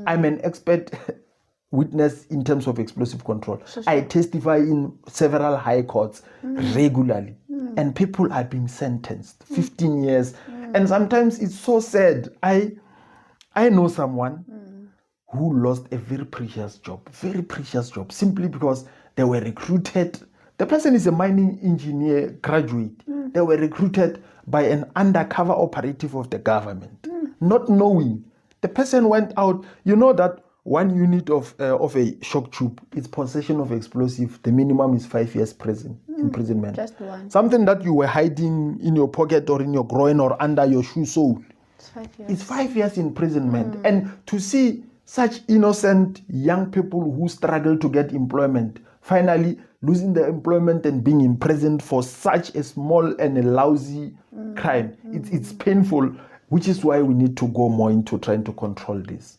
I'm an expert witness in terms of explosive control. I testify in several high courts regularly, and people are being sentenced 15 years. And sometimes it's so sad. I know someone who lost a very precious job, simply because they were recruited. The person is a mining engineer graduate. They were recruited by an undercover operative of the government, not knowing. The person went out. You know that 1 unit of a shock tube is possession of explosive. The minimum is 5 years imprisonment. Just one. Something that you were hiding in your pocket or in your groin or under your shoe sole. It's 5 years. It's 5 years imprisonment. And to see such innocent young people who struggle to get employment, finally losing their employment and being imprisoned for such a small and a lousy crime, it's painful, which is why we need to go more into trying to control this.